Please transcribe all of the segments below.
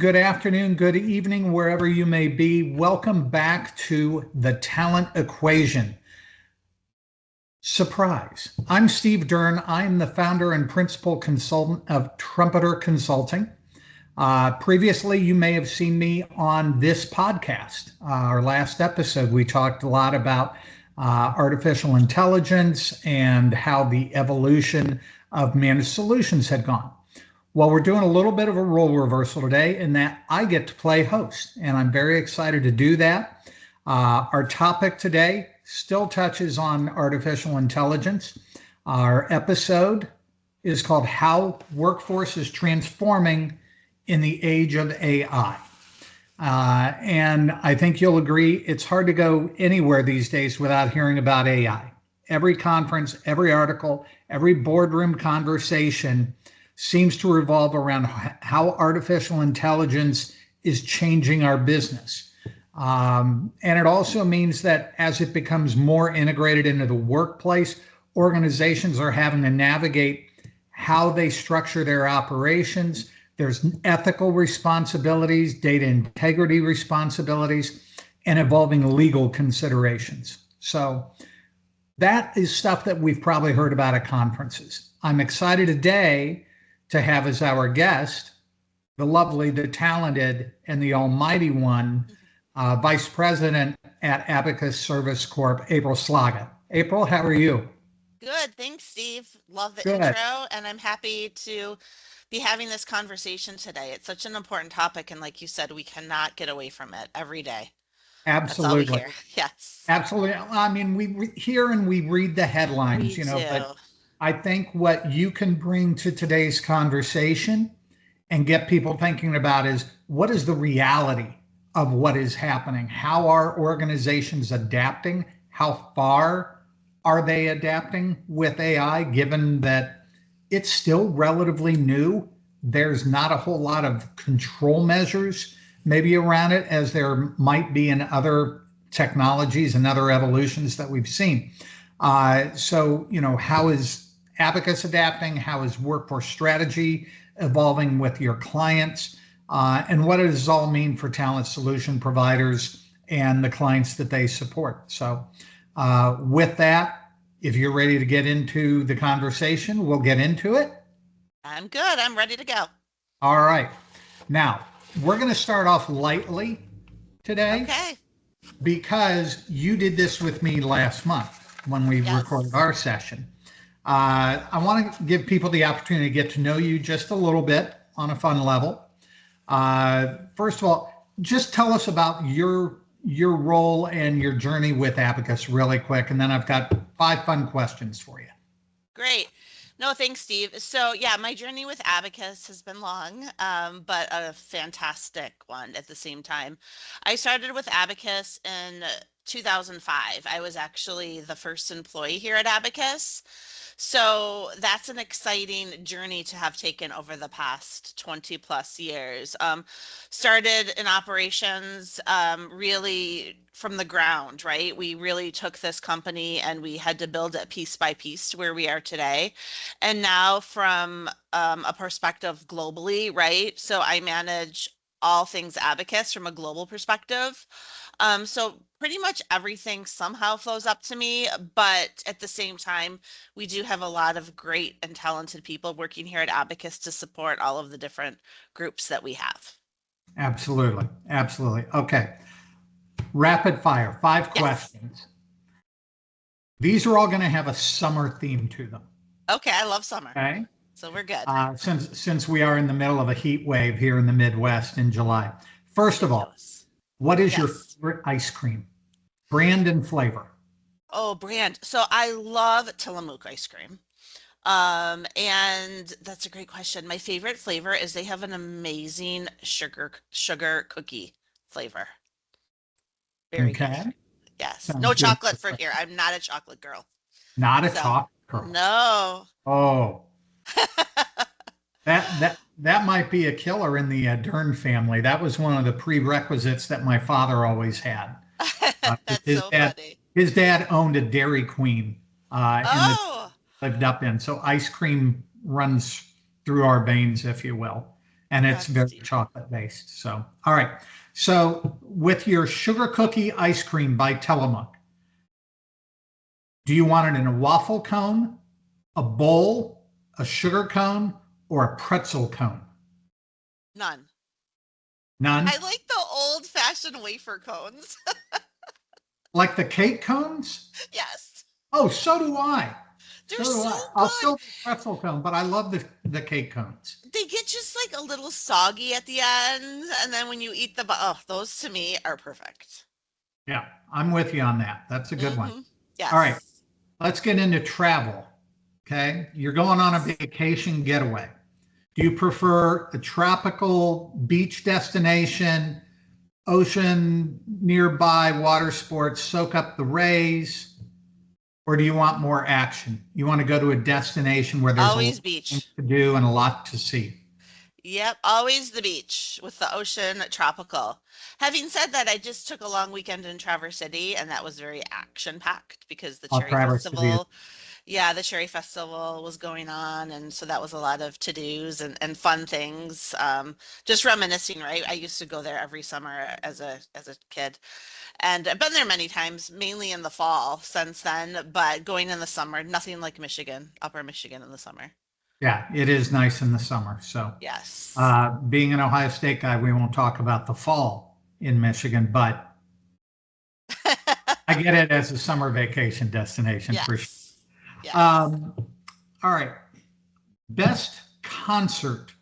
good afternoon, good evening, wherever you may be. Welcome back to The Talent Equation. Surprise. I'm Steve Dern. I'm the founder and principal consultant of Trumpeter Consulting. Previously, you may have seen me on this podcast. Our last episode, we talked a lot about artificial intelligence and how the evolution of managed solutions had gone. Well, we're doing a little bit of a role reversal today in that I get to play host, and I'm very excited to do that. Our topic today still touches on artificial intelligence. Our episode is called How Workforce is Transforming in the Age of AI. And I think you'll agree it's hard to go anywhere these days without hearing about AI. Every conference, every article, every boardroom conversation seems to revolve around how artificial intelligence is changing our business. And it also means that as it becomes more integrated into the workplace, organizations are having to navigate how they structure their operations. There's ethical responsibilities, data integrity responsibilities, and evolving legal considerations. So that is stuff that we've probably heard about at conferences. I'm excited today to have as our guest the lovely, the talented, and the almighty one, Vice President at Abacus Service Corp, April Szlaga. April, how are you? Good, thanks, Steve. Love the Good. intro, and I'm happy to be having this conversation today. It's such an important topic, and like you said, we cannot get away from it every day. That's all we Absolutely. hear. Yes, Absolutely. I mean, we hear and we read the headlines, we do. but I think what you can bring to today's conversation and get people thinking about is what is the reality of what is happening? How are organizations adapting? How far are they adapting with AI, given that it's still relatively new? There's not a whole lot of control measures maybe around it as there might be in other technologies and other evolutions that we've seen. So, how is Abacus adapting? How is workforce strategy evolving with your clients? And what does this all mean for talent solution providers and the clients that they support? So with that, if you're ready to get into the conversation, we'll get into it. I'm good. I'm ready to go. All right. Now, we're going to start off lightly today. Okay. Because you did this with me last month when we recorded our session. I want to give people the opportunity to get to know you just a little bit on a fun level. First of all, just tell us about your role and your journey with Abacus really quick, and then I've got 5 fun questions for you. Great. No, thanks, Steve. So yeah, my journey with Abacus has been long, but a fantastic one at the same time. I started with Abacus in 2005. I was actually the first employee here at Abacus. So that's an exciting journey to have taken over the past 20 plus years. Started in operations really from the ground, right? We really took this company and we had to build it piece by piece to where we are today. And now from a perspective globally, right? So I manage all things Abacus from a global perspective. So pretty much everything somehow flows up to me, but at the same time, we do have a lot of great and talented people working here at Abacus to support all of the different groups that we have. Absolutely. Absolutely. Okay. Rapid fire, 5 questions. These are all going to have a summer theme to them. Okay, I love summer. Okay. So we're good. Since we are in the middle of a heat wave here in the Midwest in July. First of all, what is your favorite ice cream? Brand and flavor. Oh, brand. So I love Tillamook ice cream. And that's a great question. My favorite flavor is they have an amazing sugar cookie flavor. Very good. Yes. Sounds no good. chocolate for here. I'm not a chocolate girl. Not a chocolate girl. No. Oh. That might be a killer in the Dern family. That was one of the prerequisites that my father always had. That's so funny. His dad owned a Dairy Queen lived up in. So ice cream runs through our veins, if you will. and it's Congrats, very Steve. chocolate based. So, all right. So, with your sugar cookie ice cream by Tillamook, do you want it in a waffle cone, a bowl, a sugar cone, or a pretzel cone? None. None. I like the old-fashioned wafer cones. Like the cake cones? Yes, Oh, so do I. they're So do so I. I'll good. still do pretzel cone, but I love the cake cones. They get just like a little soggy at the end, and then when you eat oh, those to me are perfect. Yeah, I'm with you on that. That's a good one. Mm-hmm. All right, Yes. let's get into travel. Okay, you're going on a Yes. vacation getaway. Do you prefer a tropical beach destination, ocean nearby, water sports, soak up the rays, or do you want more action? You want to go to a destination where there's a lot Always to beach. do and a lot to see. Yep, always the beach with the ocean, tropical. Having said that, I just took a long weekend in Traverse City, and that was very action-packed because the Cherry Traverse City is Festival, yeah, the Cherry Festival was going on, and so that was a lot of to-dos and fun things. Just reminiscing, right? I used to go there every summer as a kid, and I've been there many times, mainly in the fall since then, but going in the summer, nothing like Michigan, Upper Michigan in the summer. yeah, it is nice in the summer. So, Yes. being an Ohio State guy, we won't talk about the fall in Michigan, but I get it as a summer vacation destination for sure. Yes. Yes. Um, all right, best concert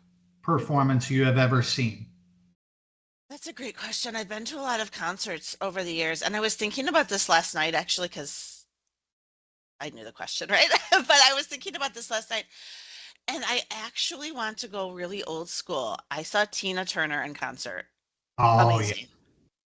performance you have ever seen? That's a great question. I've been to a lot of concerts over the years, and I was thinking about this last night actually because I knew the question, right? But I was thinking about this last night, and I actually want to go really old school. I saw Tina Turner in concert. Oh yeah, Amazing.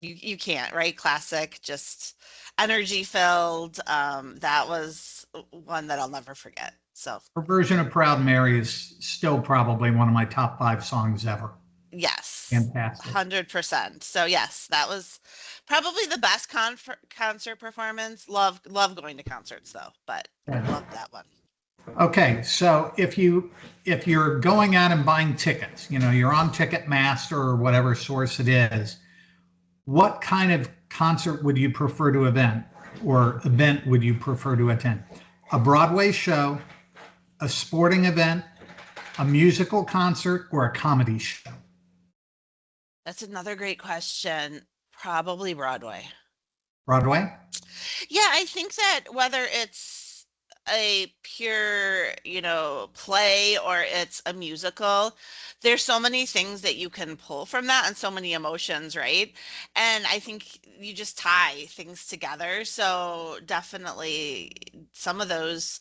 You can't, right? Classic, just energy filled. That was one that I'll never forget. So, her version of Proud Mary is still probably one of my top 5 songs ever. yes, Fantastic. 100%. So, yes, that was probably the best concert performance. Love going to concerts though, but love that one. Okay, so if you're going out and buying tickets, you're on Ticketmaster or whatever source it is, what kind of concert would you prefer to event would you prefer to attend? A Broadway show, a sporting event, a musical concert, or a comedy show? That's another great question. Probably Broadway. Broadway? Yeah, I think that whether it's a pure, play or it's a musical, there's so many things that you can pull from that and so many emotions, right? And I think you just tie things together. So definitely some of those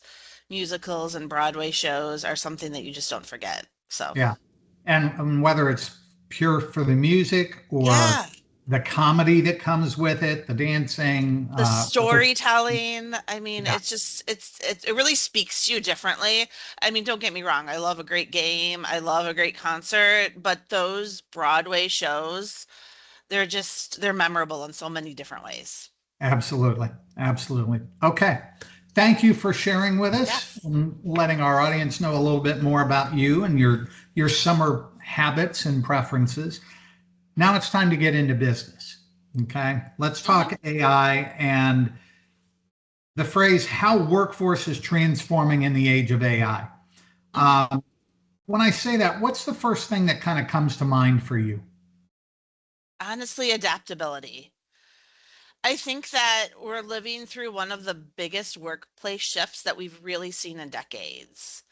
musicals and Broadway shows are something that you just don't forget. So, Yeah. And whether it's pure for the music or yeah. the comedy that comes with it, the dancing, The if it's, storytelling, I mean, yeah, it's just it really speaks to you differently. I mean, don't get me wrong, I love a great game, I love a great concert, but those Broadway shows, they're memorable in so many different ways. absolutely. Absolutely. Okay. Thank you for sharing with us Yes. and letting our audience know a little bit more about you and your summer habits and preferences. Now it's time to get into business. Okay. Let's Hmm. talk AI and the phrase how workforce is transforming in the age of AI. Hmm. When I say that, what's the first thing that kind of comes to mind for you? Honestly, adaptability. I think that we're living through one of the biggest workplace shifts that we've really seen in decades.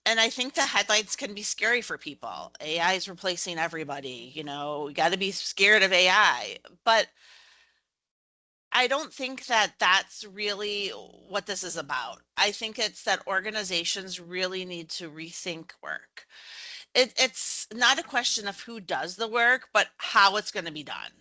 And I think the headlights can be scary for people. AI is replacing everybody, we got to be scared of AI. But I don't think that that's really what this is about. I think it's that organizations really need to rethink work. It's not a question of who does the work, but how it's going to be done.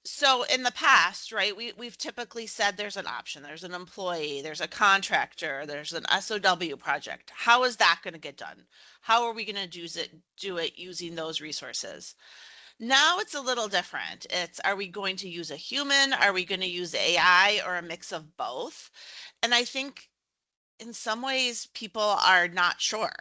So in the past, right, we've typically said there's an option, there's an employee, there's a contractor, there's an SOW project. How is that going to get done? How are we going to do it using those resources? Now it's a little different. It's, are we going to use a human? Are we going to use AI or a mix of both? And I think in some ways people are not sure,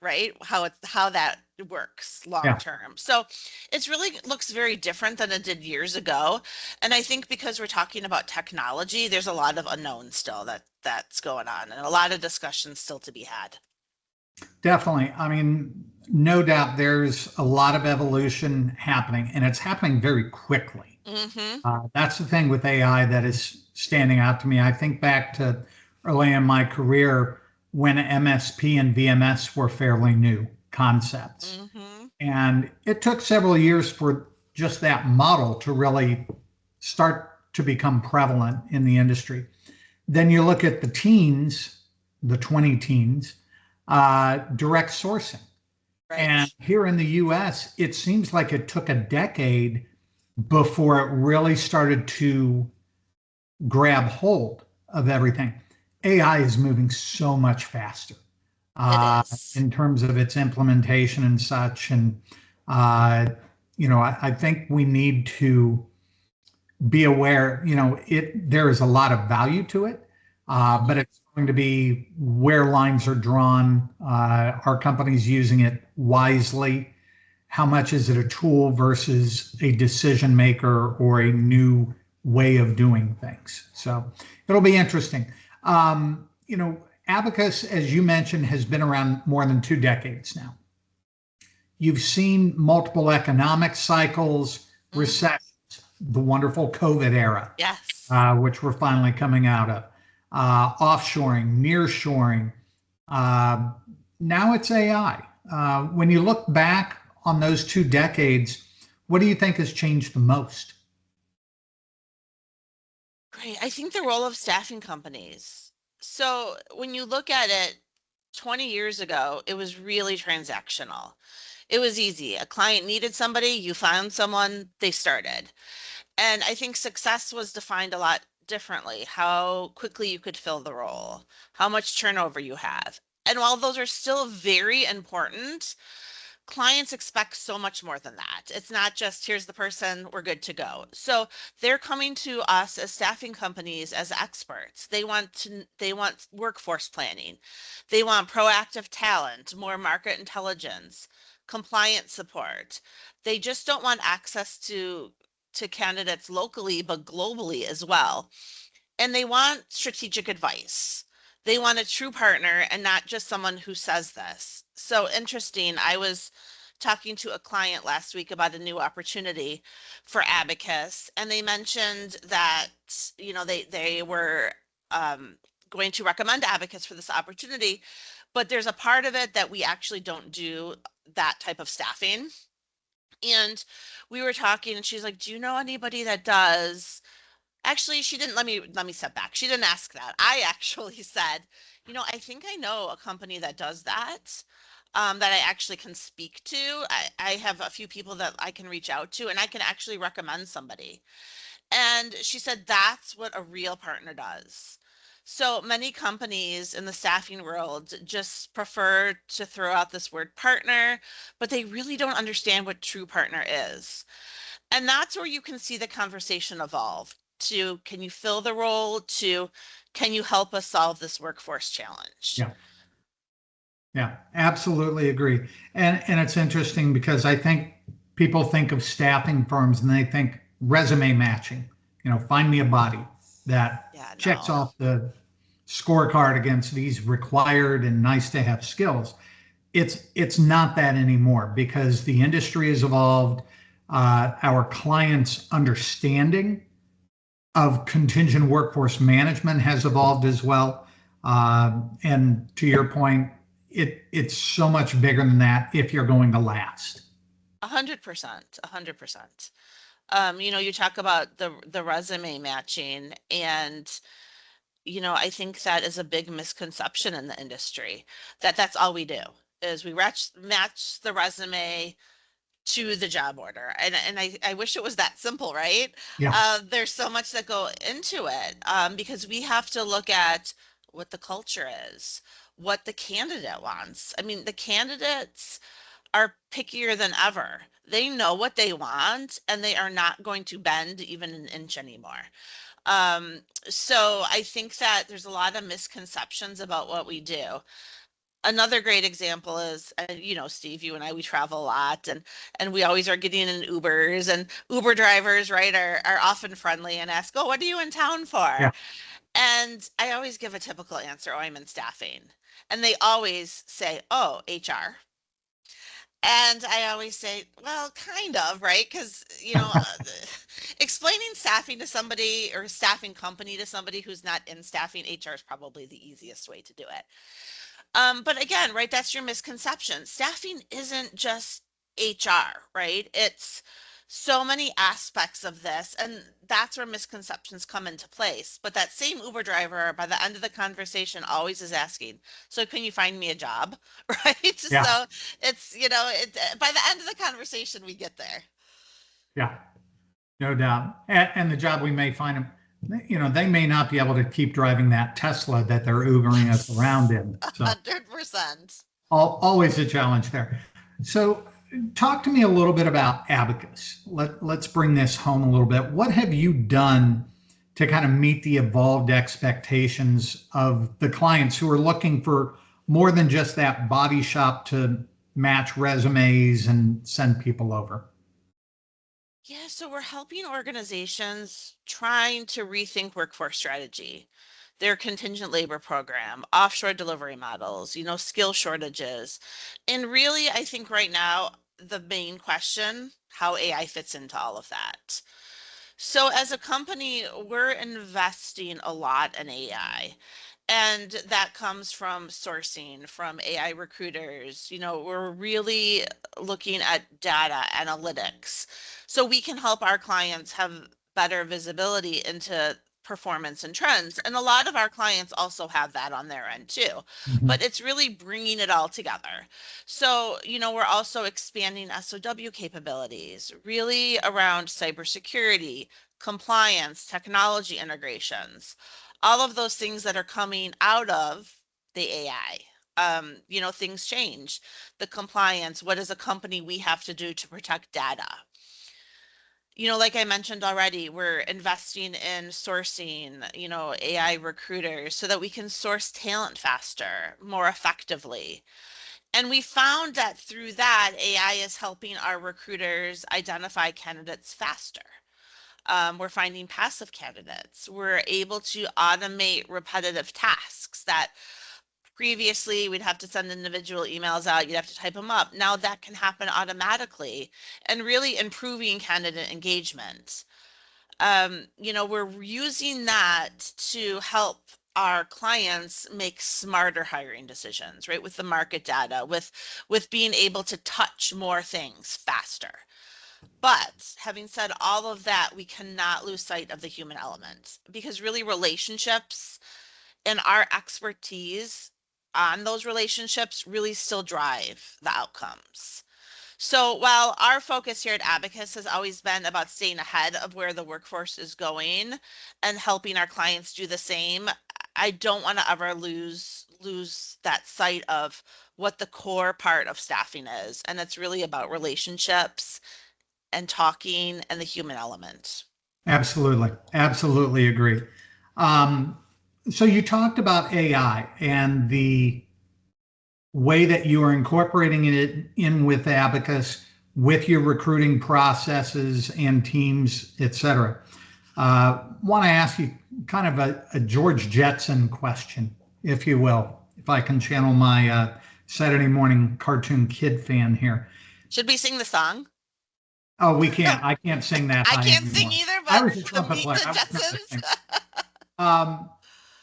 right? How that works long Yeah, term. So it's really looks very different than it did years ago. And I think because we're talking about technology, there's a lot of unknown still that's going on and a lot of discussions still to be had. definitely. I mean, no doubt there's a lot of evolution happening, and it's happening very quickly. Mm-hmm. That's the thing with AI that is standing out to me. I think back to early in my career when MSP and VMS were fairly new concepts. Mm-hmm. And it took several years for just that model to really start to become prevalent in the industry. Then you look at the teens, the 20 teens, direct sourcing. And Right. here in the US, it seems like it took a decade before it really started to grab hold of everything. AI is moving so much faster It is. in terms of its implementation and such. And, uh, I think we need to be aware, there is a lot of value to it, but Mm-hmm. it's going to be where lines are drawn. Are companies using it wisely? How much is it a tool versus a decision maker or a new way of doing things? So it'll be interesting. Abacus, as you mentioned, has been around more than 2 decades now. You've seen multiple economic cycles, Mm-hmm. recessions, the wonderful COVID era, Yes. which we're finally coming out of, offshoring, nearshoring. Uh, Now it's AI. When you look back on those 2 decades, what do you think has changed the most? Great. I think the role of staffing companies. So when you look at it, 20 years ago, it was really transactional. It was easy. A client needed somebody, you found someone, they started. And I think success was defined a lot differently, how quickly you could fill the role, how much turnover you have. And while those are still very important, clients expect so much more than that. It's not just here's the person, we're good to go. So they're coming to us as staffing companies as experts. They want workforce planning. They want proactive talent, more market intelligence, compliance support. They just don't want access to candidates locally but globally as well. And they want strategic advice. They want a true partner and not just someone who says this. So interesting. I was talking to a client last week about a new opportunity for Abacus, and they mentioned that, they were um, going to recommend Abacus for this opportunity, but there's a part of it that we actually don't do that type of staffing. And we were talking, and she's like, "Do you know anybody that does?" Actually, she didn't let me step back. She didn't ask that. I actually said, I think I know a company that does that, that I actually can speak to. I have a few people that I can reach out to, and I can actually recommend somebody. And she said that's what a real partner does. So many companies in the staffing world just prefer to throw out this word partner, but they really don't understand what true partner is. And that's where you can see the conversation evolve to can you fill the role to can you help us solve this workforce challenge? Yeah, yeah, absolutely agree. And it's interesting because I think people think of staffing firms and they think resume matching. Find me a body that Yeah, checks no. off the scorecard against these required and nice to have skills. It's not that anymore because the industry has evolved. Our clients' understanding of contingent workforce management has evolved as well. And to your point, it's so much bigger than that if you're going to last. 100%, 100%. You talk about the resume matching, and I think that is a big misconception in the industry that that's all we do is we match the resume to the job order. And I wish it was that simple, right? Yeah, There's so much that go into it, because we have to look at what the culture is, what the candidate wants. I mean, the candidates are pickier than ever. They know what they want and they are not going to bend even an inch anymore. So I think that there's a lot of misconceptions about what we do. Another great example is, Steve, you and I, we travel a lot, and we always are getting in Ubers, and Uber drivers, right, are often friendly and ask, "Oh, what are you in town for?" Yeah. And I always give a typical answer, "Oh, I'm in staffing." And they always say, "Oh, HR." And I always say, well, kind of, right? Because, explaining staffing to somebody or staffing company to somebody who's not in staffing, HR is probably the easiest way to do it. But again, right, that's your misconception. Staffing isn't just HR, right? It's so many aspects of this, and that's where misconceptions come into place. But that same Uber driver, by the end of the conversation, always is asking, "So can you find me a job?" Right? Yeah. So it's, by the end of the conversation, we get there. Yeah. No doubt. And the job we may find them, they may not be able to keep driving that Tesla that they're Ubering us around Yes, in. So 100%. always a challenge there. So talk to me a little bit about Abacus. Let's bring this home a little bit. What have you done to kind of meet the evolved expectations of the clients who are looking for more than just that body shop to match resumes and send people over? Yeah, so we're helping organizations trying to rethink workforce strategy, their contingent labor program, offshore delivery models, skill shortages. And really, I think right now, the main question, how AI fits into all of that. So as a company, we're investing a lot in AI. And that comes from sourcing, from AI recruiters. We're really looking at data analytics so we can help our clients have better visibility into performance and trends. And a lot of our clients also have that on their end too. But Mhm. it's really bringing it all together. So, we're also expanding SOW capabilities, really around cybersecurity, compliance, technology integrations, all of those things that are coming out of the AI. Things change. The compliance, what as a company we have to do to protect data? Like I mentioned already, we're investing in sourcing, AI recruiters so that we can source talent faster, more effectively. And we found that through that, AI is helping our recruiters identify candidates faster. We're finding passive candidates. We're able to automate repetitive tasks that previously we'd have to send individual emails out, you'd have to type them up. Now that can happen automatically and really improving candidate engagement. We're using that to help our clients make smarter hiring decisions, right? With the market data, with being able to touch more things faster. But having said all of that, we cannot lose sight of the human element because really relationships and our expertise on those relationships really still drive the outcomes. So while our focus here at Abacus has always been about staying ahead of where the workforce is going and helping our clients do the same, I don't want to ever lose that sight of what the core part of staffing is. And it's really about relationships and talking and the human element. Absolutely. Absolutely agree. Um, so you talked about AI and the way that you are incorporating it in with Abacus, with your recruiting processes and teams, et cetera. Want to ask you kind of a George Jetson question, if you will, if I can channel my Saturday morning cartoon kid fan here. Should we sing the song? Oh, we can't. I can't sing that I high can't sing anymore. either, I but was a the trumpet Meet player. the I was not a Jetsons. singer. Um,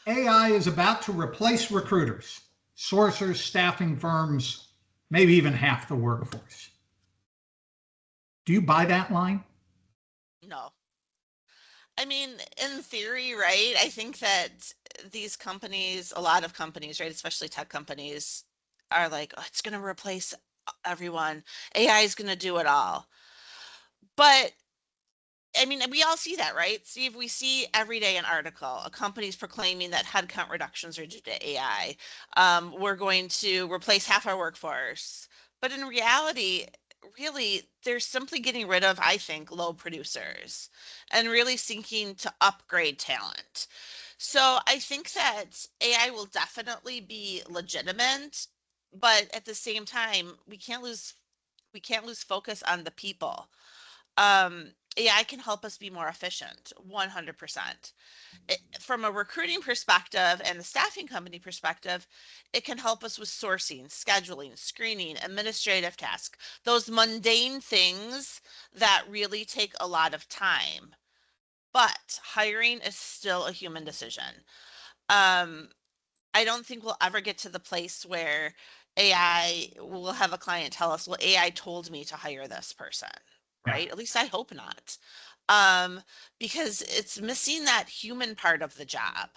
AI is about to replace recruiters, sourcers, staffing firms, maybe even half the workforce. Do you buy that line? No. I mean, in theory, right? I think that these companies, a lot of companies, right, especially tech companies, are like, oh, it's going to replace everyone. AI is going to do it all. But I mean, we all see that, right? Steve, we see every day an article, a company's proclaiming that headcount reductions are due to AI. We're going to replace half our workforce. But in reality, really, they're simply getting rid of, I think, low producers and really seeking to upgrade talent. So I think that AI will definitely be legitimate but at the same time, we can't lose focus on the people. AI can help us be more efficient, 100%. From a recruiting perspective and the staffing company perspective, it can help us with sourcing, scheduling, screening, administrative tasks, those mundane things that really take a lot of time. But hiring is still a human decision. Um, I don't think we'll ever get to the place where AI will have a client tell us, well, AI told me to hire this person, Yeah. right? At least I hope not. Because it's missing that human part of the job.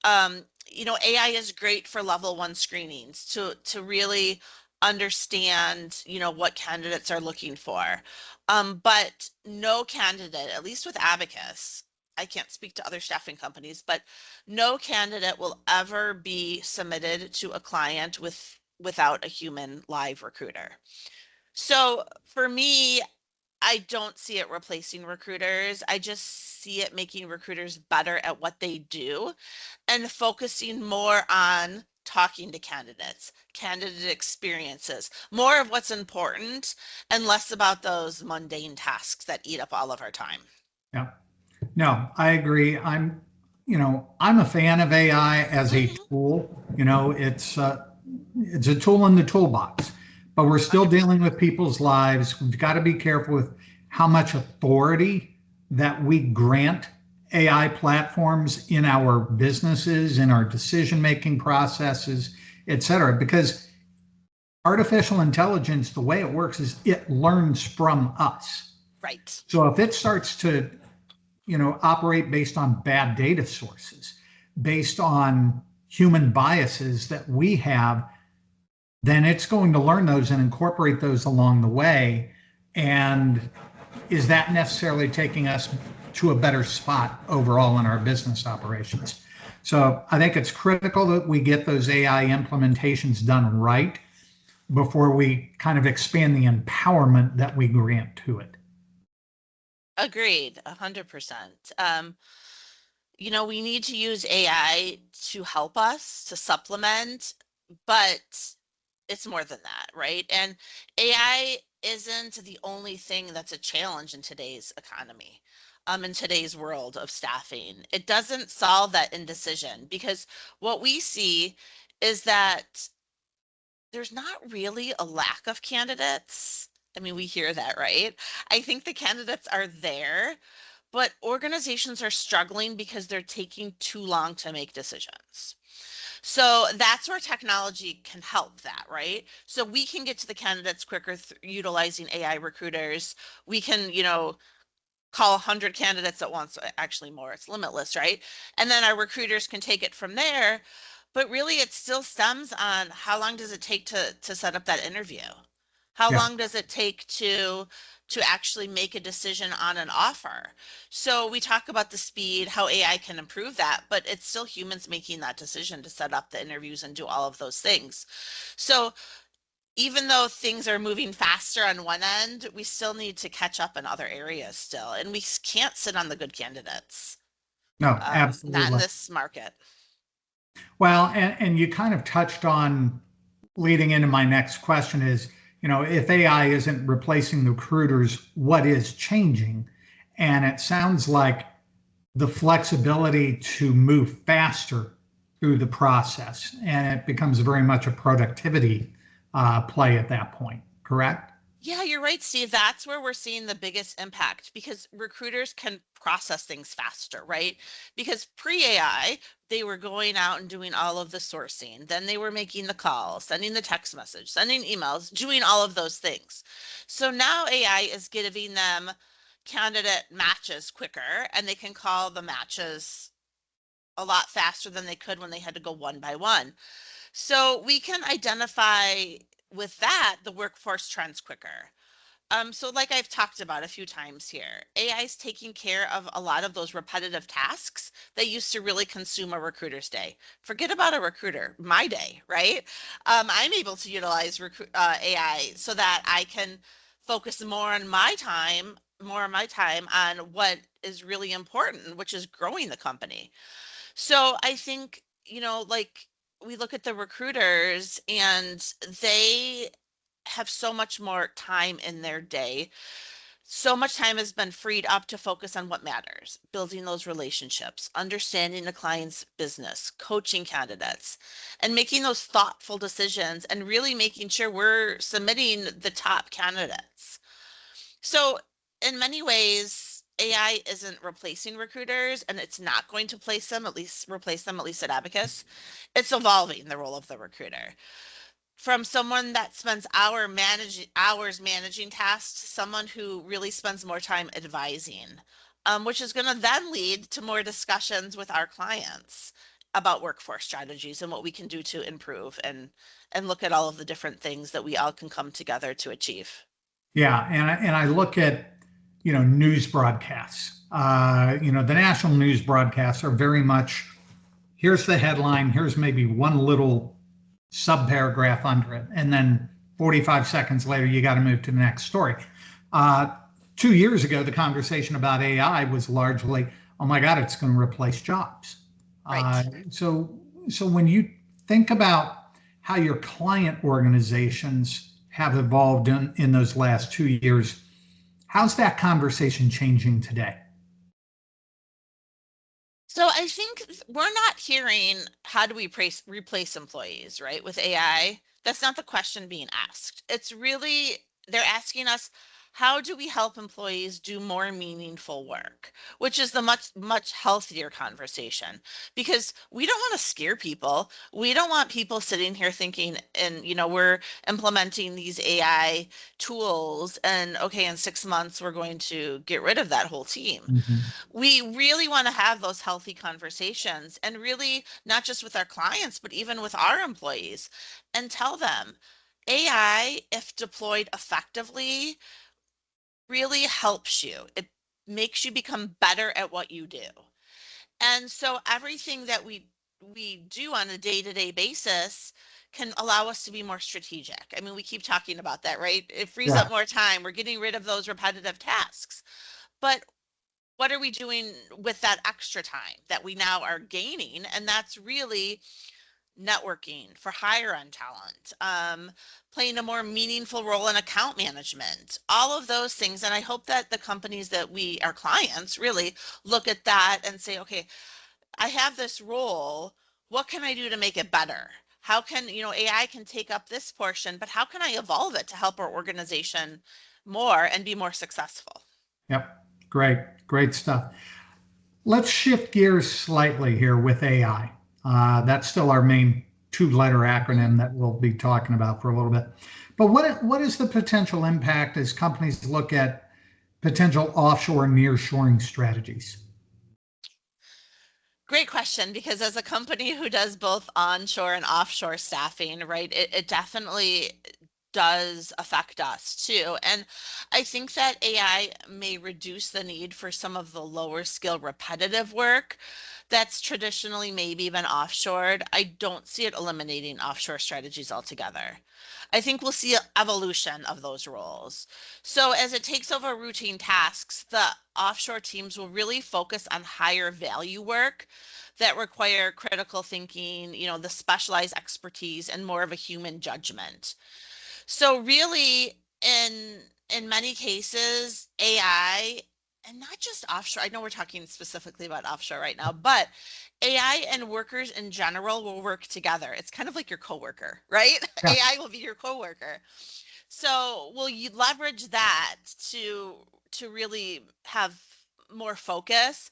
AI is great for level one screenings to really understand, what candidates are looking for. But no candidate, at least with Abacus, I can't speak to other staffing companies, but no candidate will ever be submitted to a client without a human live recruiter. So for me, I don't see it replacing recruiters. I just see it making recruiters better at what they do and focusing more on talking to candidates, candidate experiences, more of what's important and less about those mundane tasks that eat up all of our time. Yeah. No, I agree. I'm a fan of AI as a Mhm. tool. It's a tool in the toolbox, but we're still dealing 100%. with people's lives. We've got to be careful with how much authority that we grant AI platforms in our businesses, in our decision-making processes, et cetera, because artificial intelligence, the way it works is it learns from us. Right. So if it starts to operate based on bad data sources, based on human biases that we have, then it's going to learn those and incorporate those along the way. And is that necessarily taking us to a better spot overall in our business operations? So I think it's critical that we get those AI implementations done right before we kind of expand the empowerment that we grant to it. Agreed, 100%. We need to use AI to help us, to supplement, but it's more than that, right? And AI isn't the only thing that's a challenge in today's economy, in today's world of staffing. It doesn't solve that indecision because what we see is that there's not really a lack of candidates. I mean, we hear that, right? I think the candidates are there, but organizations are struggling because they're taking too long to make decisions. So that's where technology can help that, right? So we can get to the candidates quicker utilizing AI recruiters. We can, call 100 candidates at once, actually more, it's limitless, right? And then our recruiters can take it from there. But really, it still stems on how long does it take to set up that interview? How Yeah. long does it take to actually make a decision on an offer? So we talk about the speed, how AI can improve that, but it's still humans making that decision to set up the interviews and do all of those things. So even though things are moving faster on one end, we still need to catch up in other areas still, and we can't sit on the good candidates. No, Not in absolutely. this market. Well, and you kind of touched on leading into my next question is, if AI isn't replacing the recruiters, what is changing? And it sounds like the flexibility to move faster through the process, and it becomes very much a productivity play at that point, correct? Yeah, you're right, Steve. That's where we're seeing the biggest impact because recruiters can process things faster, right? Because pre-AI, they were going out and doing all of the sourcing. Then they were making the call, sending the text message, sending emails, doing all of those things. So now AI is giving them candidate matches quicker and they can call the matches a lot faster than they could when they had to go one by one. So we can identify with that the workforce trends quicker. So like I've talked about a few times here, AI is taking care of a lot of those repetitive tasks that used to really consume a recruiter's day. Forget about a recruiter, my day, right? I'm able to utilize AI so that I can focus more on my time on what is really important, which is growing the company. So I think, like we look at the recruiters and they have so much more time in their day. So much time has been freed up to focus on what matters, building those relationships, understanding the client's business, coaching candidates, and making those thoughtful decisions and really making sure we're submitting the top candidates. So, in many ways, AI isn't replacing recruiters and it's not going to replace them, at least at Abacus. It's evolving the role of the recruiter from someone that spends hours managing tasks to someone who really spends more time advising, which is going to then lead to more discussions with our clients about workforce strategies and what we can do to improve and look at all of the different things that we all can come together to achieve. Yeah, and I look at, news broadcasts. The national news broadcasts are very much, here's the headline, here's maybe one little subparagraph under it, and then 45 seconds later, you got to move to the next story. 2 years ago, the conversation about AI was largely, oh my God, it's going to replace jobs. Right. So when you think about how your client organizations have evolved in those last 2 years, how's that conversation changing today? So I think we're not hearing how do we replace employees, right? With AI, that's not the question being asked. It's really, they're asking us, how do we help employees do more meaningful work? Which is the much healthier conversation, because we don't want to scare people. We don't want people sitting here thinking, and we're implementing these AI tools and okay, in 6 months, we're going to get rid of that whole team. Mm-hmm. We really want to have those healthy conversations, and really not just with our clients, but even with our employees, and tell them AI, if deployed effectively, really helps you. It makes you become better at what you do. And so everything that we do on a day-to-day basis can allow us to be more strategic. I mean, we keep talking about that, right? It frees Yeah. up more time. We're getting rid of those repetitive tasks. But what are we doing with that extra time that we now are gaining? And that's really networking for higher end talent, playing a more meaningful role in account management, all of those things. And I hope that the companies that our clients really look at that and say, okay, I have this role. What can I do to make it better? How can, AI can take up this portion, but how can I evolve it to help our organization more and be more successful? Yep. Great stuff. Let's shift gears slightly here with AI. That's still our main 2-letter acronym that we'll be talking about for a little bit. But what is the potential impact as companies look at potential offshore and nearshoring strategies? Great question, because as a company who does both onshore and offshore staffing, right, it definitely does affect us too. And I think that AI may reduce the need for some of the lower skill repetitive work that's traditionally maybe been offshored. I don't see it eliminating offshore strategies altogether. I think we'll see an evolution of those roles. So as it takes over routine tasks, the offshore teams will really focus on higher value work that require critical thinking, the specialized expertise and more of a human judgment. So really, in many cases, AI, and not just offshore, I know we're talking specifically about offshore right now, but AI and workers in general will work together. It's kind of like your coworker, right? Yeah. AI will be your coworker. So will you leverage that to really have more focus?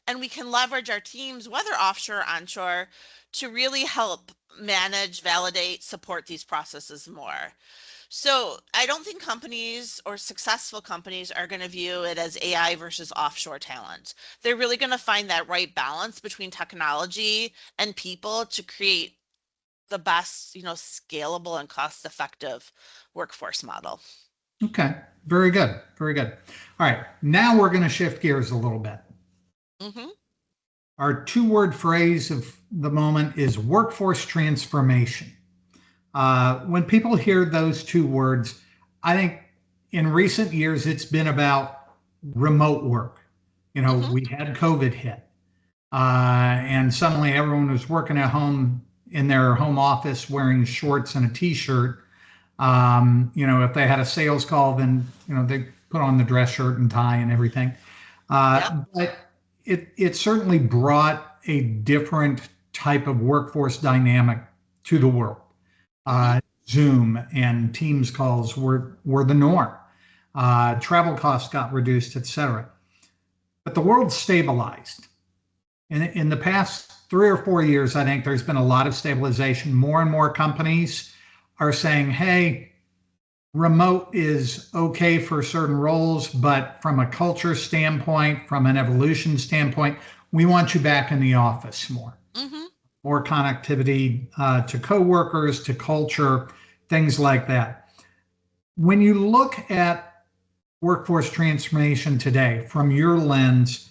And we can leverage our teams, whether offshore or onshore, to really help manage, validate, support these processes more. So I don't think companies or successful companies are going to view it as AI versus offshore talent. They're really going to find that right balance between technology and people to create the best, scalable and cost-effective workforce model. Okay. Very good. Very good. All right. Now we're going to shift gears a little bit. Hmm. Our 2-word phrase of the moment is workforce transformation. When people hear those 2 words, I think in recent years it's been about remote work. Hmm. We had COVID hit, and suddenly everyone was working at home in their home office wearing shorts and a t-shirt. If they had a sales call, then, they put on the dress shirt and tie and everything. Yep. But it certainly brought a different type of workforce dynamic to the world. Hmm. Zoom and Teams calls were the norm. Travel costs got reduced, etc. But the world stabilized. In the past 3 or 4 years, I think there's been a lot of stabilization. More and more companies are saying, hey, remote is okay for certain roles, but from a culture standpoint, from an evolution standpoint, we want you back in the office more. Hmm. More connectivity to coworkers, to culture, things like that. When you look at workforce transformation today from your lens,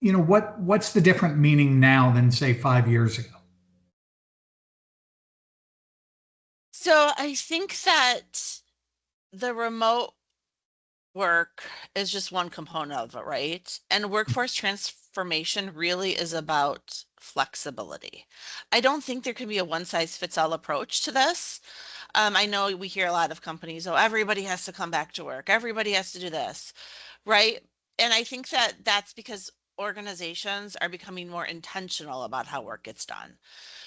what's the different meaning now than say 5 years ago? So I think that the remote work is just one component of it, right? And workforce transformation really is about flexibility. I don't think there can be a one size fits all approach to this. I know we hear a lot of companies, oh, everybody has to come back to work, everybody has to do this, right? And I think that that's because organizations are becoming more intentional about how work gets done.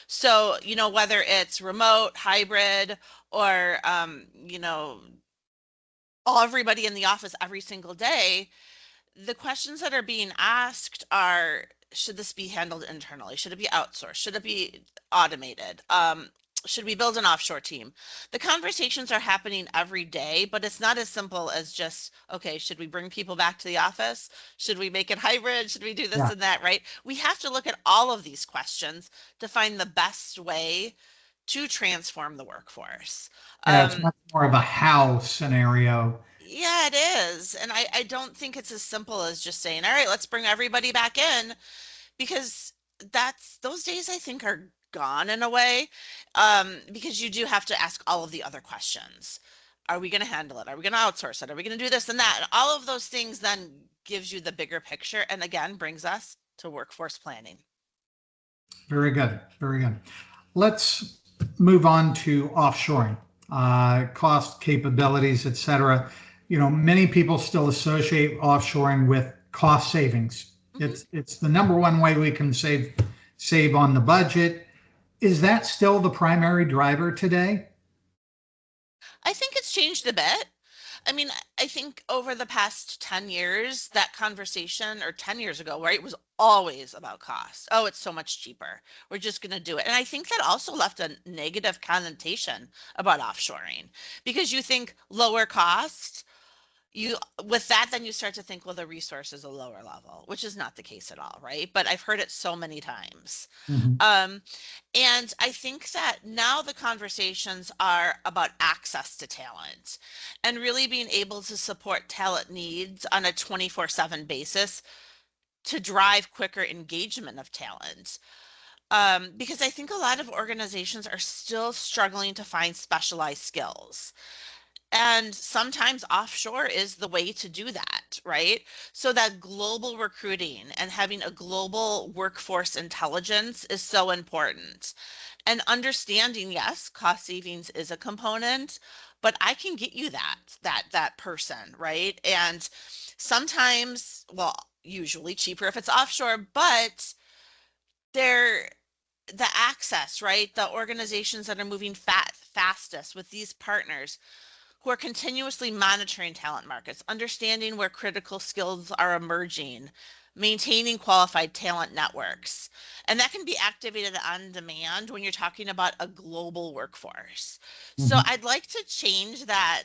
So, whether it's remote, hybrid, or, everybody in the office every single day, the questions that are being asked are, should this be handled internally? Should it be outsourced? Should it be automated? Should we build an offshore team? The conversations are happening every day, but it's not as simple as just, okay, should we bring people back to the office? Should we make it hybrid? Should we do this Yeah, and that, right? We have to look at all of these questions to find the best way to transform the workforce. yeah, it's Um, much more of a how scenario. yeah, it is. And I don't think it's as simple as just saying, all right, let's bring everybody back in, because those days I think are gone in a way. Because you do have to ask all of the other questions. Are we going to handle it? Are we going to outsource it? Are we going to do this and that? And all of those things then gives you the bigger picture and again brings us to workforce planning. Very good, very good. Let's move on to offshoring, cost capabilities, et cetera. Many people still associate offshoring with cost savings. Hmm. It's the number one way we can save on the budget. Is that still the primary driver today? I think it's changed a bit. I mean, I think over the past 10 years, that conversation, or 10 years ago, right, was always about cost. Oh, it's so much cheaper. We're just going to do it. And I think that also left a negative connotation about offshoring because you think lower cost, you with that then you start to think, well, the resource is a lower level, which is not the case at all, right? But I've heard it so many times. Mhm. um and I think that now the conversations are about access to talent and really being able to support talent needs on a 24/7 basis to drive quicker engagement of talent. Because I think a lot of organizations are still struggling to find specialized skills. And sometimes offshore is the way to do that, right? So that global recruiting and having a global workforce intelligence is so important. And understanding, yes, cost savings is a component, but I can get you that person, right? And sometimes, well, usually cheaper if it's offshore, but they're the access, right? The organizations that are moving fastest with these partners who are continuously monitoring talent markets, understanding where critical skills are emerging, maintaining qualified talent networks. And that can be activated on demand when you're talking about a global workforce. So Mhm. I'd like to change that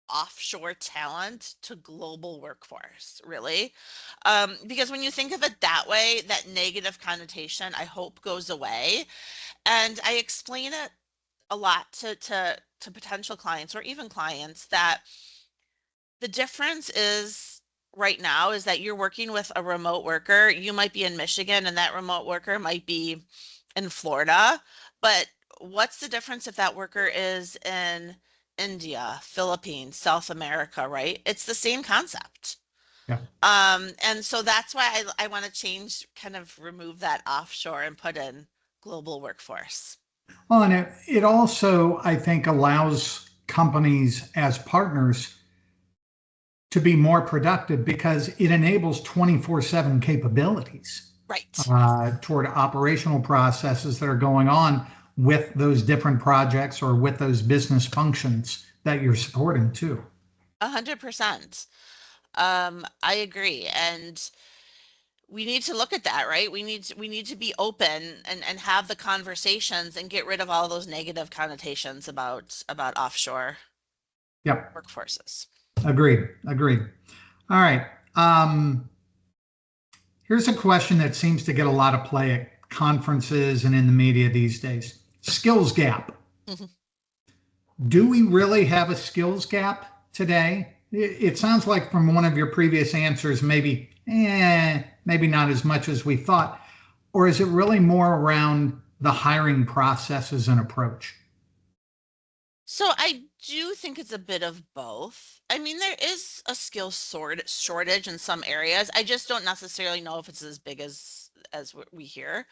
offshore talent to global workforce, really. Because when you think of it that way, that negative connotation, I hope, goes away. And I explain it a lot to potential clients or even clients that the difference is right now is that you're working with a remote worker. You might be in Michigan and that remote worker might be in Florida, but what's the difference if that worker is in India, Philippines, South America, right? It's the same concept. Yeah. And so that's why I want to change, kind of remove that offshore and put in global workforce. Well, and it also, I think, allows companies as partners to be more productive because it enables 24/7 capabilities Right. toward operational processes that are going on with those different projects or with those business functions that you're supporting too. 100%. I agree. And we need to look at that, right? We need to be open and have the conversations and get rid of all those negative connotations about offshore Yep, workforces. agreed, agreed. All right. Here's a question that seems to get a lot of play at conferences and in the media these days. Skills gap. Mhm. Do we really have a skills gap today? It sounds like from one of your previous answers, maybe not as much as we thought. Or is it really more around the hiring processes and approach? So I do think it's a bit of both. I mean, there is a shortage in some areas. I just don't necessarily know if it's as big as what we hear.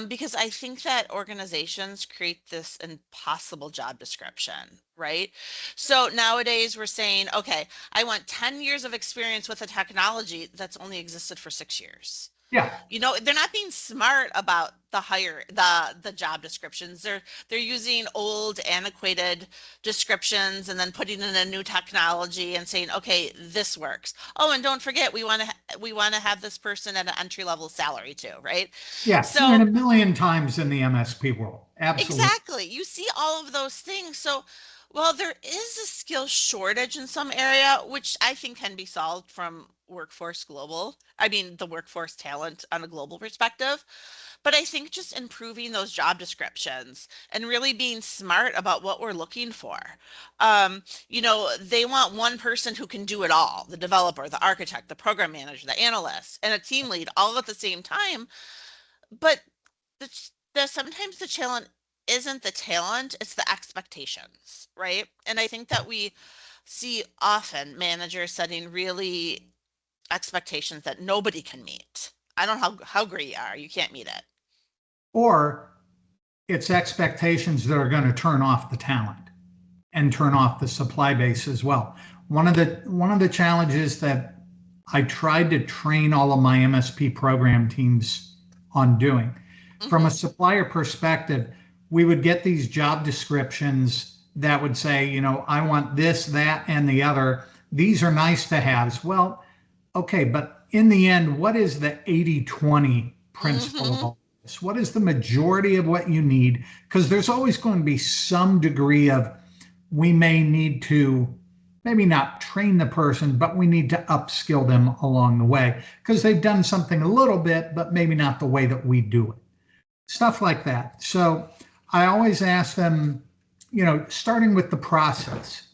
Because I think that organizations create this impossible job description, right? So nowadays we're saying, okay, I want 10 years of experience with a technology that's only existed for 6 years. Yeah, They're not being smart about the job descriptions. They're using old antiquated descriptions and then putting in a new technology and saying, okay, this works. Oh, and don't forget, we want to have this person at an entry level salary too, right? yeah. And So a million times in the MSP world. Absolutely. exactly. You see all of those things. So, well, there is a skill shortage in some area, which I think can be solved from workforce global. I mean, the workforce talent on a global perspective. But I think just improving those job descriptions and really being smart about what we're looking for. They want one person who can do it all, the developer, the architect, the program manager, the analyst, and a team lead all at the same time. But sometimes the challenge isn't the talent, it's the expectations, right? And I think that we see often managers setting really expectations that nobody can meet. I don't know how great you are, you can't meet it. Or it's expectations that are going to turn off the talent and turn off the supply base as well. One of the challenges that I tried to train all of my MSP program teams on doing from a Hmm. supplier perspective, we would get these job descriptions that would say, I want this, that, and the other. These are nice to haves. Well, okay, but in the end, what is the 80/20 principle of Hmm. all this? What is the majority of what you need? Because there's always going to be some degree of we may need to maybe not train the person, but we need to upskill them along the way because they've done something a little bit, but maybe not the way that we do it. Stuff like that. So I always ask them, starting with the process,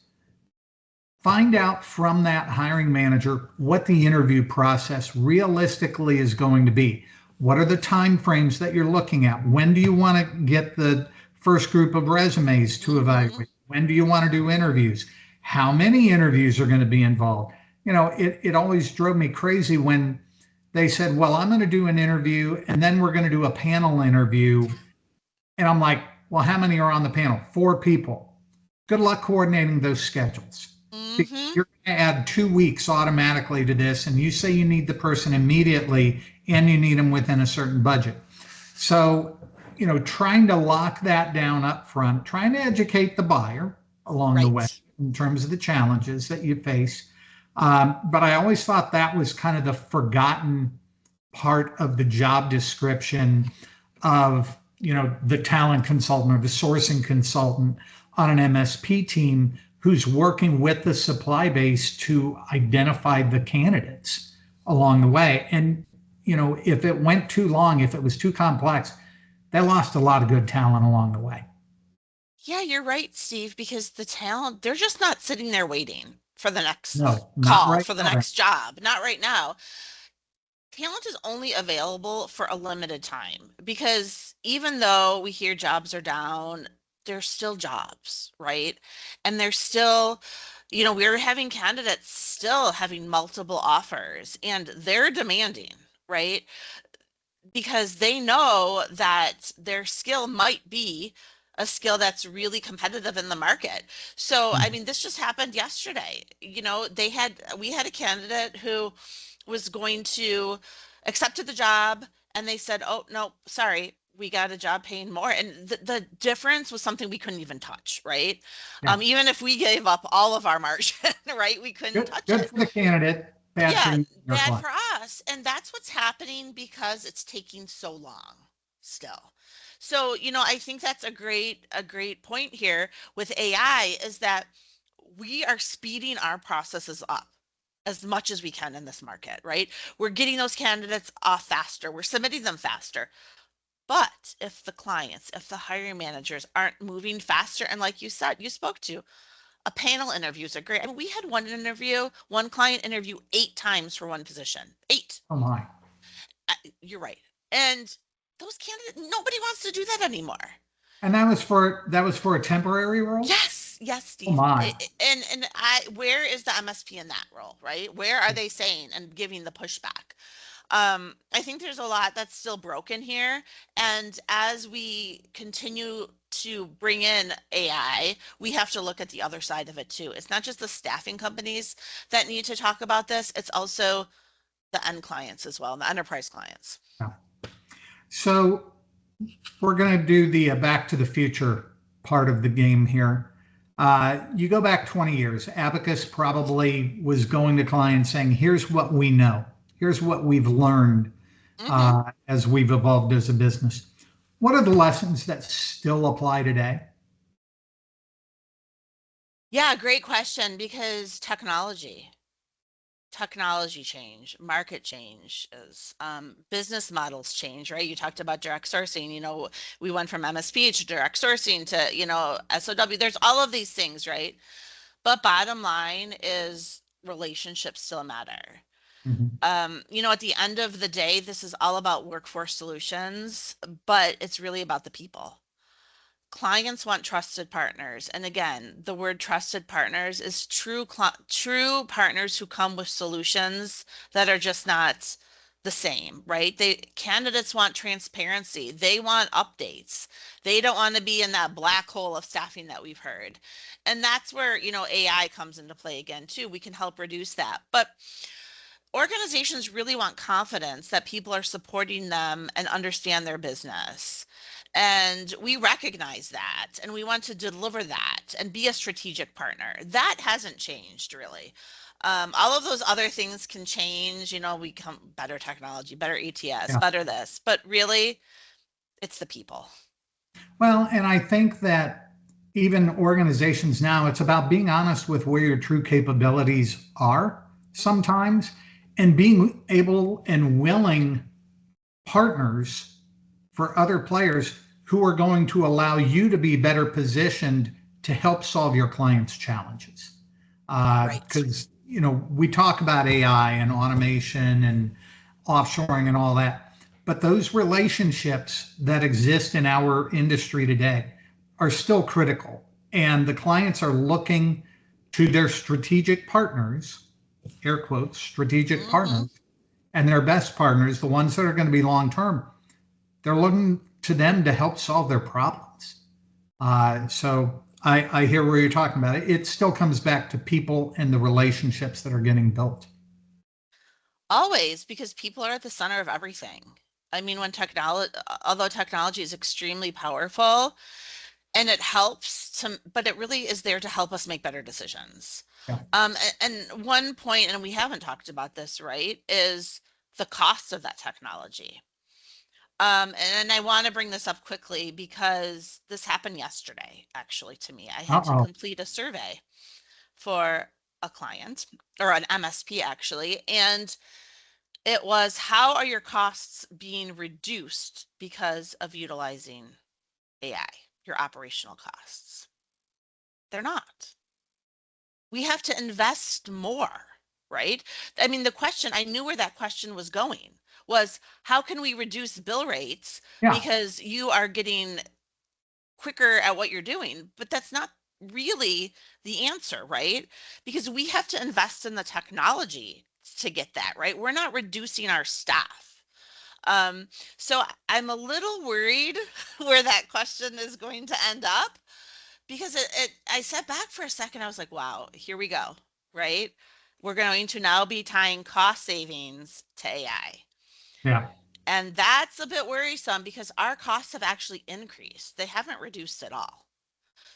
find out from that hiring manager what the interview process realistically is going to be. What are the time frames that you're looking at? When do you want to get the first group of resumes to Hmm. evaluate? When do you want to do interviews? How many interviews are going to be involved? It always drove me crazy when they said, well, I'm going to do an interview and then we're going to do a panel interview. And I'm like, well, how many are on the panel? 4 people. Good luck coordinating those schedules because Hmm. you're going to add 2 weeks automatically to this. And you say you need the person immediately and you need them within a certain budget. So, trying to lock that down up front, trying to educate the buyer along the way Right. in terms of the challenges that you face. But I always thought that was kind of the forgotten part of the job description of the talent consultant or the sourcing consultant on an MSP team who's working with the supply base to identify the candidates along the way. And if it went too long, if it was too complex, they lost a lot of good talent along the way. Yeah, you're right, Steve, because the talent, they're just not sitting there waiting for the next No, not call, right for the now. next job. Not right now. Talent is only available for a limited time because even though we hear jobs are down, there's still jobs, right? And there's still, we're having candidates still having multiple offers and they're demanding, right? because they know that their skill might be a skill that's really competitive in the market. So, I Mhm. mean, this just happened yesterday. We had a candidate who was going to accepted the job and they said, "Oh, no, sorry, we got a job paying more." And the difference was something we couldn't even touch, right? Yeah. Even if we gave up all of our margin, right, we couldn't Good, touch good it. for the candidate, bad for Yeah, you and your bad client. for us. And that's what's happening because it's taking so long still. So, I think that's a great point here with AI is that we are speeding our processes up as much as we can in this market, right? We're getting those candidates off faster. We're submitting them faster. But if the hiring managers aren't moving faster, and like you said, you spoke to, a panel interviews are great. I mean, we had one client interview 8 times for one position. Eight. Oh my. You're right. And those candidates, nobody wants to do that anymore. And that was for a temporary role? Yes, yes, Oh Steve. my. Where is the MSP in that role, right? Where are they saying and giving the pushback? I think there's a lot that's still broken here. And as we continue to bring in AI, we have to look at the other side of it too. It's not just the staffing companies that need to talk about this, it's also the end clients as well, and the enterprise clients. Yeah. So we're going to do the Back to the Future part of the game here. You go back 20 years, Abacus probably was going to clients saying, here's what we know, here's what we've learned Hmm. as we've evolved as a business. What are the lessons that still apply today? Yeah, great question because technology change, market change is business models change, right? You talked about direct sourcing. We went from MSP to direct sourcing to, SOW. There's all of these things, right? But bottom line is relationships still matter. Mhm. At the end of the day, this is all about workforce solutions, but it's really about the people. Clients want trusted partners. And again, the word trusted partners is true partners who come with solutions that are just not the same, right? Candidates want transparency. They want updates. They don't want to be in that black hole of staffing that we've heard. And that's where, AI comes into play again too. We can help reduce that. But organizations really want confidence that people are supporting them and understand their business. And we recognize that and we want to deliver that and be a strategic partner. That hasn't changed really. All of those other things can change, we come better technology, better ETS, Yeah. better this, but really it's the people. Well, and I think that even organizations now, it's about being honest with where your true capabilities are sometimes and being able and willing partners for other players who are going to allow you to be better positioned to help solve your clients' challenges. Right. Because, we talk about AI and automation and offshoring and all that, but those relationships that exist in our industry today are still critical. And the clients are looking to their strategic partners, air quotes, strategic Hmm. partners, and their best partners, the ones that are going to be long term, they're looking to them to help solve their problems. So I hear where you're talking about it. It still comes back to people and the relationships that are getting built. Always, because people are at the center of everything. I mean, although technology is extremely powerful, and it helps but it really is there to help us make better decisions. Yeah. And one point, and we haven't talked about this, right, is the cost of that technology. And I want to bring this up quickly because this happened yesterday, actually, to me. I had to Uh-oh. complete a survey for a client or an MSP, actually. And it was, how are your costs being reduced because of utilizing AI, your operational costs? They're not. We have to invest more, right? I mean, I knew where that question was going was how can we reduce bill rates Yeah. because you are getting quicker at what you're doing? But that's not really the answer, right? Because we have to invest in the technology to get that, right? We're not reducing our staff. So I'm a little worried where that question is going to end up because I sat back for a second. I was like, wow, here we go, right? We're going to now be tying cost savings to AI. Yeah. And that's a bit worrisome because our costs have actually increased. They haven't reduced at all.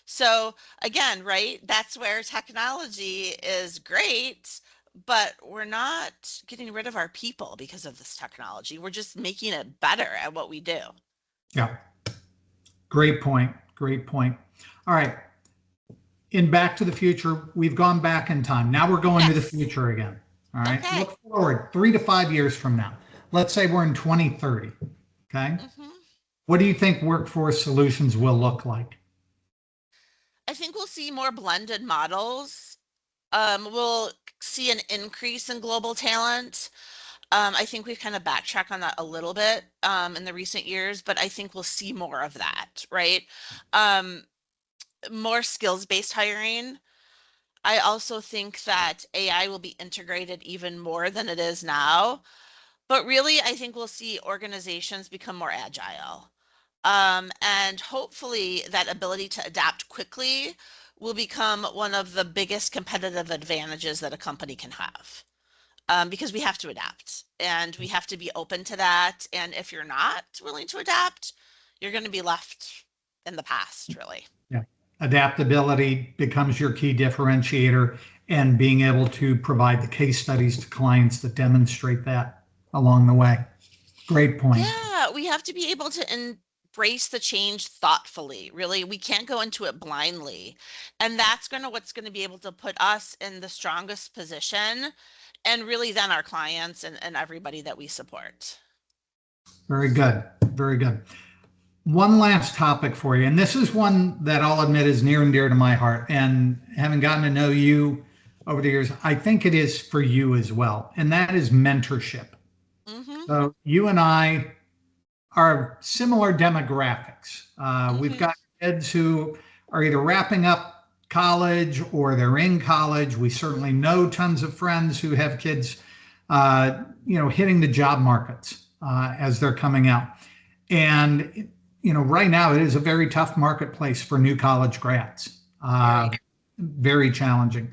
So again, right, that's where technology is great, but we're not getting rid of our people because of this technology. We're just making it better at what we do. Yeah. Great point. Great point. All right. In Back to the Future, we've gone back in time. Now we're going to the Yes. future again. All right. Okay. Look forward 3 to 5 years from now. Let's say we're in 2030. Okay. hmm What do you think workforce solutions will look like? I think we'll see more blended models. We'll see an increase in global talent. I think we've kind of backtracked on that a little bit in the recent years, but I think we'll see more of that, right? Um, More skills-based hiring. I also think that AI will be integrated even more than it is now. But really, I think we'll see organizations become more agile. And hopefully, that ability to adapt quickly will become one of the biggest competitive advantages that a company can have. Because we have to adapt and we have to be open to that. And if you're not willing to adapt, you're going to be left in the past, really. Yeah. Adaptability becomes your key differentiator, and being able to provide the case studies to clients that demonstrate that along the way. Great point. Yeah, we have to be able to embrace the change thoughtfully. Really, we can't go into it blindly. And that's what's going to be able to put us in the strongest position and really then our clients and everybody that we support. Very good. Very good. One last topic for you, and this is one that I'll admit is near and dear to my heart. And having gotten to know you over the years, I think it is for you as well, and that is mentorship. Mm-hmm. So you and I are similar demographics. We've Mm-hmm. got kids who are either wrapping up college or they're in college. We certainly know tons of friends who have kids, hitting the job markets as they're coming out. And right now it is a very tough marketplace for new college grads. Very. Very challenging.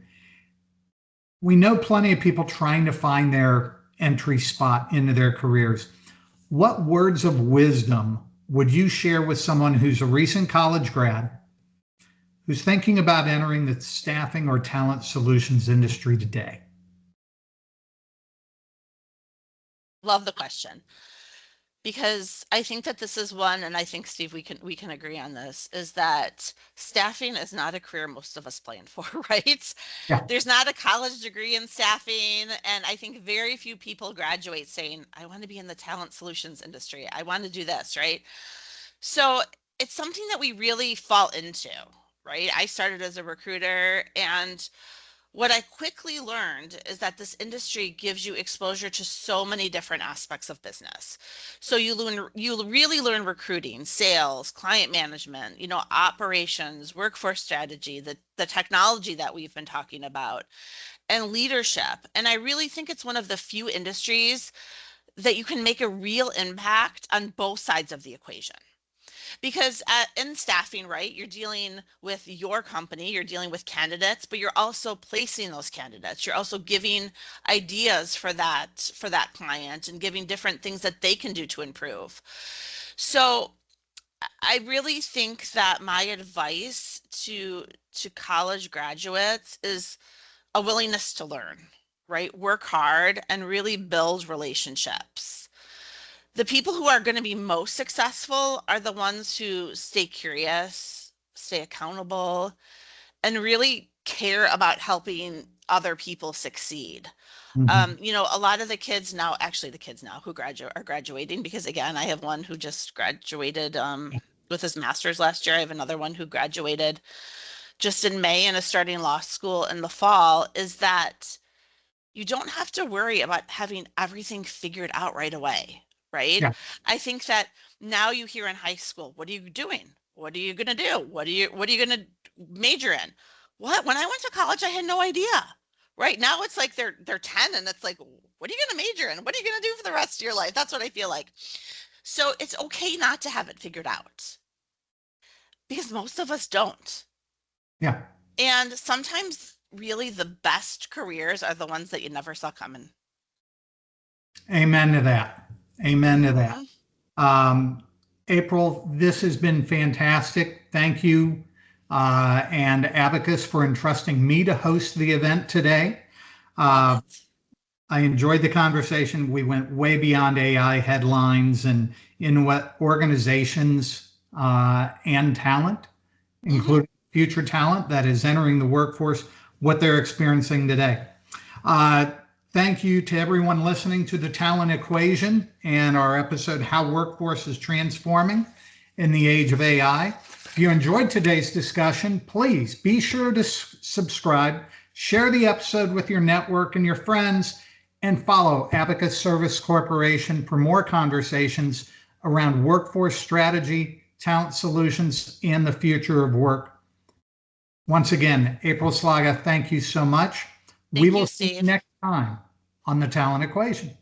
We know plenty of people trying to find their entry spot into their careers. What words of wisdom would you share with someone who's a recent college grad, who's thinking about entering the staffing or talent solutions industry today? Love the question. Because I think that this is one, and I think Steve, we can agree on this, is that staffing is not a career most of us plan for, right? Yeah. There's not a college degree in staffing, and I think very few people graduate saying, I want to be in the talent solutions industry. I want to do this, right? So it's something that we really fall into, right? I started as a recruiter, and what I quickly learned is that this industry gives you exposure to so many different aspects of business. So you really learn recruiting, sales, client management, operations, workforce strategy, the technology that we've been talking about, and leadership. And I really think it's one of the few industries that you can make a real impact on both sides of the equation. Because in staffing, right, you're dealing with your company, you're dealing with candidates, but you're also placing those candidates. You're also giving ideas for that client and giving different things that they can do to improve. So I really think that my advice to college graduates is a willingness to learn, right? Work hard and really build relationships. The people who are going to be most successful are the ones who stay curious, stay accountable, and really care about helping other people succeed. Mhm. A lot of the kids now, actually the kids now who are graduating, because again, I have one who just graduated with his master's last year. I have another one who graduated just in May and is starting law school in the fall, is that you don't have to worry about having everything figured out right away, right? Yeah. I think that now you hear in high school, what are you doing? What are you going to do? What are you going to major in? What? When I went to college, I had no idea, Right now it's like they're 10 and it's like, what are you going to major in? What are you going to do for the rest of your life? That's what I feel like. So it's okay not to have it figured out because most of us don't. Yeah. And sometimes really the best careers are the ones that you never saw coming. Amen to that. Amen to that. Mhm. April, this has been fantastic. Thank you, and Abacus for entrusting me to host the event today. Love it. I enjoyed the conversation. We went way beyond AI headlines and in what organizations and talent, Mhm. including future talent that is entering the workforce, what they're experiencing today. Uh, Thank you to everyone listening to the Talent Equation and our episode, How Workforce is Transforming in the Age of AI. If you enjoyed today's discussion, please be sure to subscribe, share the episode with your network and your friends, and follow Abacus Service Corporation for more conversations around workforce strategy, talent solutions, and the future of work. Once again, April Szlaga, thank you so much. We Thank will you, see you Steve. next time on the Talent Equation.